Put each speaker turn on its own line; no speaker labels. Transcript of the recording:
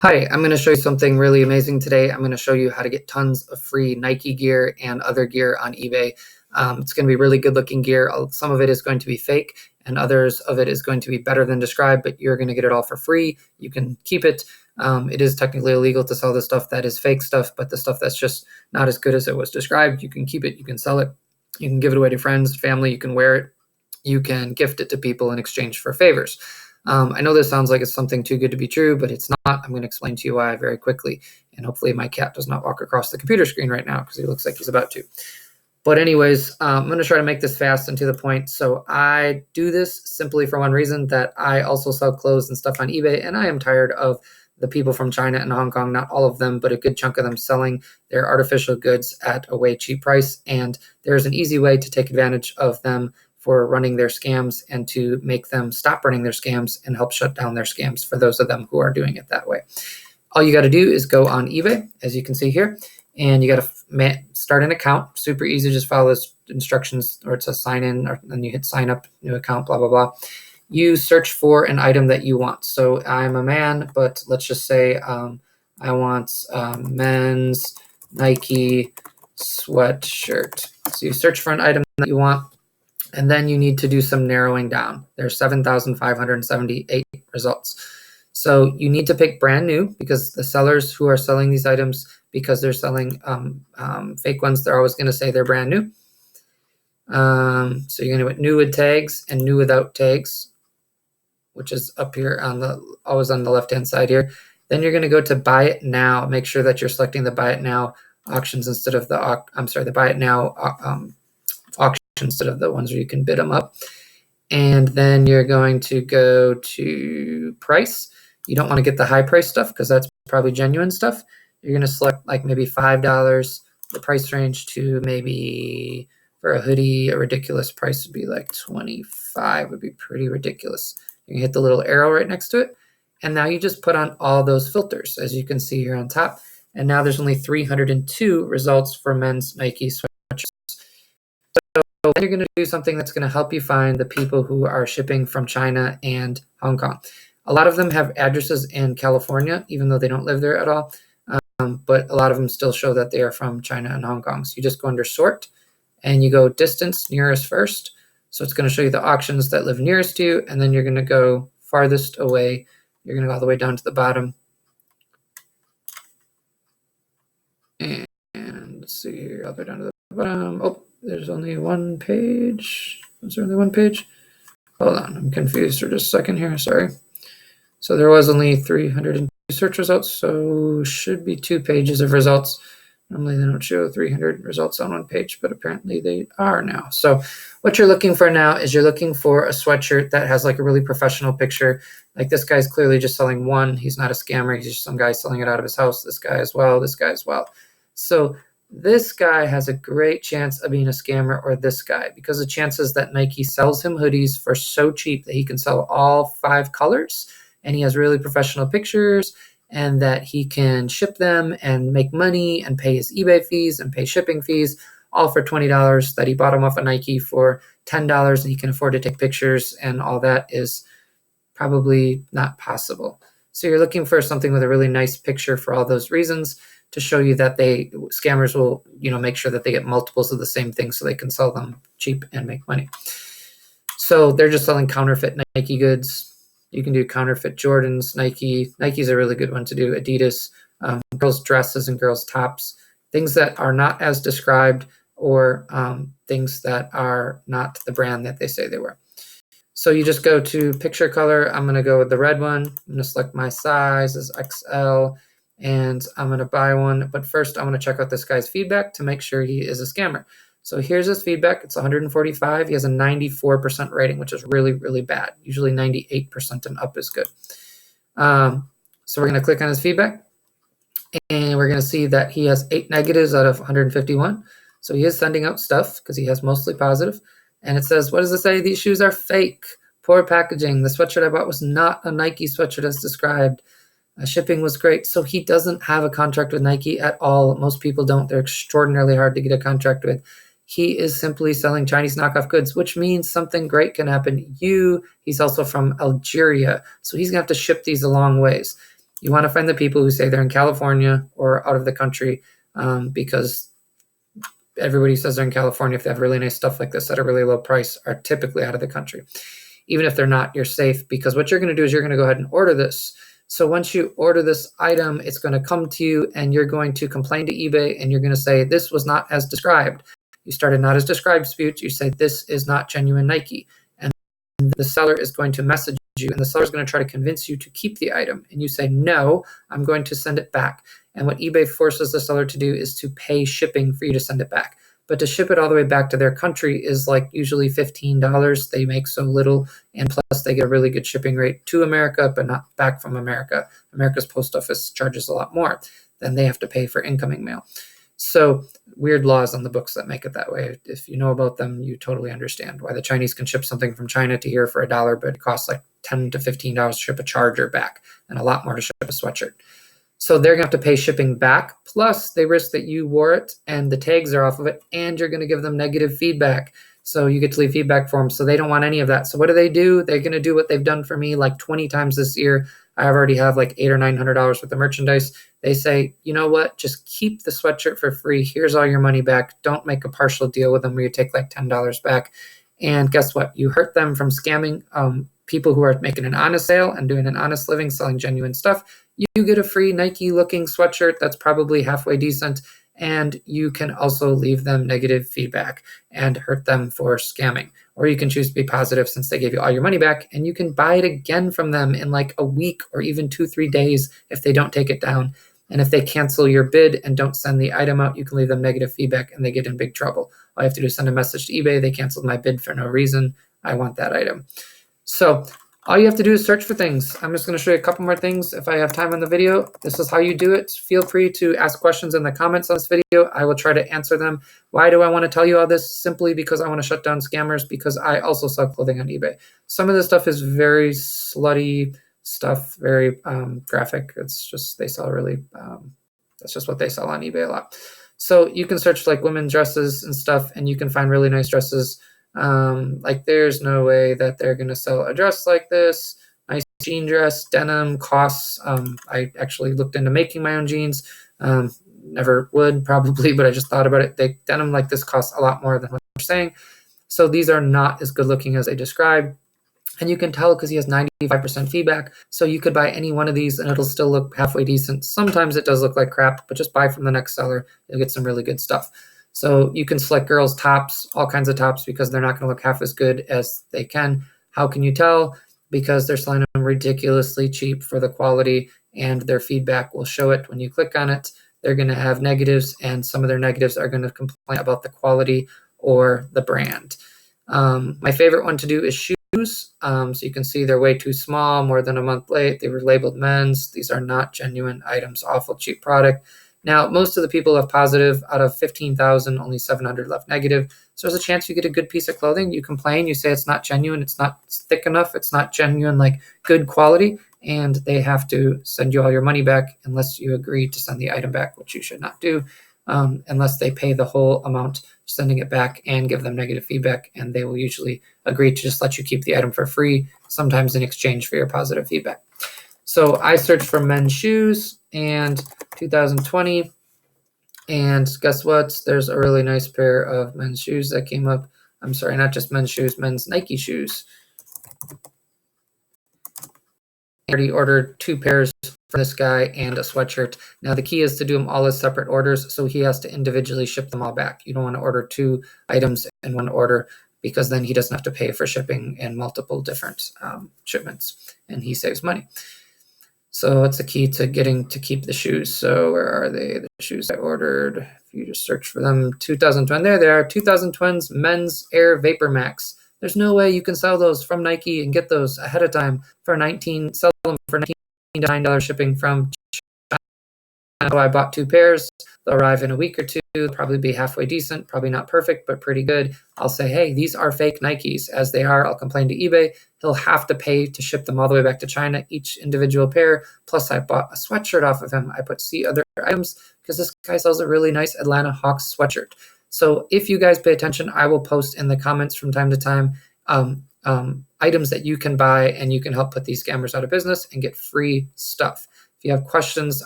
Hi, I'm going to show you something really amazing today. I'm going to show you how to get tons of free Nike gear and other gear on eBay. It's going to be really good looking gear. Some of it is going to be fake and others of it is going to be better than described, but you're going to get it all for free. You can keep it. It is technically illegal to sell the stuff that is fake stuff, but the stuff that's just not as good as it was described, you can keep it, you can sell it, you can give it away to friends, family, you can wear it, you can gift it to people in exchange for favors. I know this sounds like it's something too good to be true, but it's not. I'm going to explain to you why very quickly. And hopefully my cat does not walk across the computer screen right now because he looks like he's about to. But anyways, I'm going to try to make this fast and to the point. So I do this simply for one reason, that I also sell clothes and stuff on eBay, and I am tired of the people from China and Hong Kong, not all of them, but a good chunk of them, selling their artificial goods at a way cheap price. And there's an easy way to take advantage of them for running their scams and to make them stop running their scams and help shut down their scams for those of them who are doing it that way. All you got to do is go on eBay, as you can see here, and you got to start an account. Super easy. Just follow those instructions, or it says sign in, or then you hit sign up, new account, blah, blah, blah. You search for an item that you want. So I'm a man, but let's just say I want men's Nike sweatshirt. So you search for an item that you want, and then you need to do some narrowing down. There's 7,578 results. So you need to pick brand new, because the sellers who are selling these items, because they're selling fake ones, they're always going to say they're brand new. So you're going to put new with tags and new without tags, which is up here always on the left-hand side here. Then you're going to go to buy it now. Make sure that you're selecting the buy it now auctions instead of the buy it now auction instead of the ones where you can bid them up. And then you're going to go to price. You don't want to get the high price stuff because that's probably genuine stuff. You're going to select like maybe $5, the price range, to maybe for a hoodie, a ridiculous price would be like 25, would be pretty ridiculous. You can hit the little arrow right next to it. And now you just put on all those filters, as you can see here on top. And now there's only 302 results for men's Nike sweatshirts. So you're going to do something that's going to help you find the people who are shipping from China and Hong Kong. A lot of them have addresses in California, even though they don't live there at all. But a lot of them still show that they are from China and Hong Kong. So you just go under sort and you go distance nearest first. So it's going to show you the auctions that live nearest to you. And then you're going to go farthest away. You're going to go all the way down to the bottom. And let's see here, all the way down to the bottom. Oh, there's only one page. Was there only one page? Hold on, I'm confused for just a second here. Sorry. So there was only 302 search results, so should be 2 pages of results. Normally they don't show 300 results on one page, but apparently they are now. So what you're looking for now is you're looking for a sweatshirt that has like a really professional picture. Like this guy's clearly just selling one. He's not a scammer. He's just some guy selling it out of his house. This guy as well. This guy as well. So this guy has a great chance of being a scammer, or this guy, because the chances that Nike sells him hoodies for so cheap that he can sell all 5 colors, and he has really professional pictures, and that he can ship them and make money and pay his eBay fees and pay shipping fees, all for $20, that he bought them off of Nike for $10, and he can afford to take pictures, and all that is probably not possible. So you're looking for something with a really nice picture for all those reasons, to show you that scammers will, make sure that they get multiples of the same thing so they can sell them cheap and make money. So they're just selling counterfeit Nike goods. You can do counterfeit Jordans, Nike. Nike's a really good one to do. Adidas, girls' dresses and girls' tops, things that are not as described, or things that are not the brand that they say they were. So you just go to picture color. I'm going to go with the red one. I'm going to select my size as XL, and I'm going to buy one. But first, I'm going to check out this guy's feedback to make sure he is a scammer. So here's his feedback. It's 145. He has a 94% rating, which is really, really bad. Usually 98% and up is good. So we're going to click on his feedback, and we're going to see that he has 8 negatives out of 151. So he is sending out stuff because he has mostly positive. And it says, what does it say? These shoes are fake. Poor packaging. The sweatshirt I bought was not a Nike sweatshirt as described. Shipping was great. So he doesn't have a contract with Nike at all. Most people don't. They're extraordinarily hard to get a contract with. He is simply selling Chinese knockoff goods, which means something great can happen to you. He's also from Algeria, so he's going to have to ship these a long ways. You want to find the people who say they're in California or out of the country, because everybody says they're in California. If they have really nice stuff like this at a really low price, are typically out of the country. Even if they're not, you're safe, because what you're going to do is you're going to go ahead and order this. So once you order this item, it's going to come to you and you're going to complain to eBay and you're going to say, this was not as described. You started not as described dispute. You say, this is not genuine Nike. And the seller is going to message you, and the seller is going to try to convince you to keep the item. And you say, no, I'm going to send it back. And what eBay forces the seller to do is to pay shipping for you to send it back. But to ship it all the way back to their country is like usually $15. They make so little, and plus they get a really good shipping rate to America, but not back from America. America's post office charges a lot more than they have to pay for incoming mail. So weird laws on the books that make it that way. If you know about them, you totally understand why the Chinese can ship something from China to here for $1, but it costs like $10 to $15 to ship a charger back and a lot more to ship a sweatshirt. So they're going to have to pay shipping back. Plus, they risk that you wore it and the tags are off of it, and you're going to give them negative feedback. So you get to leave feedback for them. So they don't want any of that. So what do? They're going to do what they've done for me like 20 times this year. I already have like $800 or $900 worth of merchandise. They say, you know what? Just keep the sweatshirt for free. Here's all your money back. Don't make a partial deal with them where you take like $10 back. And guess what? You hurt them from scamming people who are making an honest sale and doing an honest living, selling genuine stuff. You get a free Nike looking sweatshirt that's probably halfway decent, and you can also leave them negative feedback and hurt them for scamming. Or you can choose to be positive since they gave you all your money back, and you can buy it again from them in like a week or even 2-3 days if they don't take it down. And if they cancel your bid and don't send the item out, you can leave them negative feedback and they get in big trouble. All you have to do is send a message to eBay. They canceled my bid for no reason. I want that item. So all you have to do is search for things. I'm just going to show you a couple more things if I have time on the video. This is how you do it. Feel free to ask questions in the comments on this video. I will try to answer them. Why do I want to tell you all this? Simply because I want to shut down scammers, because I also sell clothing on eBay. Some of this stuff is very slutty stuff, very graphic. It's just, they sell really, that's just what they sell on eBay a lot. So you can search like women's dresses and stuff, and you can find really nice dresses. Like there's no way that they're going to sell a dress like this. Nice jean dress, denim costs. I actually looked into making my own jeans. Never would probably, but I just thought about it. Denim like this costs a lot more than what they're saying. So these are not as good looking as they describe. And you can tell because he has 95% feedback. So you could buy any one of these and it'll still look halfway decent. Sometimes it does look like crap, but just buy from the next seller. You'll get some really good stuff. So you can select girls' tops, all kinds of tops, because they're not going to look half as good as they can. How can you tell? Because they're selling them ridiculously cheap for the quality, and their feedback will show it when you click on it. They're going to have negatives, and some of their negatives are going to complain about the quality or the brand. My favorite one to do is shoes. So you can see they're way too small, more than a month late. They were labeled men's. These are not genuine items, awful cheap product. Now, most of the people have positive. Out of 15,000, only 700 left negative. So there's a chance you get a good piece of clothing. You complain, you say it's not genuine, it's not thick enough, it's not genuine, like good quality, and they have to send you all your money back unless you agree to send the item back, which you should not do, unless they pay the whole amount sending it back and give them negative feedback, and they will usually agree to just let you keep the item for free, sometimes in exchange for your positive feedback. So I searched for men's shoes and 2020, and guess what? There's a really nice pair of men's shoes that came up. I'm sorry, not just men's shoes, men's Nike shoes. I already ordered 2 pairs for this guy and a sweatshirt. Now the key is to do them all as separate orders, so he has to individually ship them all back. You don't want to order 2 items in one order, because then he doesn't have to pay for shipping in multiple different shipments, and he saves money. So that's the key to getting to keep the shoes. So where are they? The shoes I ordered. If you just search for them, 2020, there they are. 2020's men's Air Vapor Max. There's no way you can sell those from Nike and get those ahead of time for sell them for $19 shipping from China. So I bought 2 pairs. They'll arrive in a week or 2. They'll probably be halfway decent, probably not perfect, but pretty good. I'll say, hey, these are fake Nikes. As they are, I'll complain to eBay. He'll have to pay to ship them all the way back to China, each individual pair. Plus, I bought a sweatshirt off of him. I put see other items because this guy sells a really nice Atlanta Hawks sweatshirt. So if you guys pay attention, I will post in the comments from time to time items that you can buy, and you can help put these scammers out of business and get free stuff. If you have questions,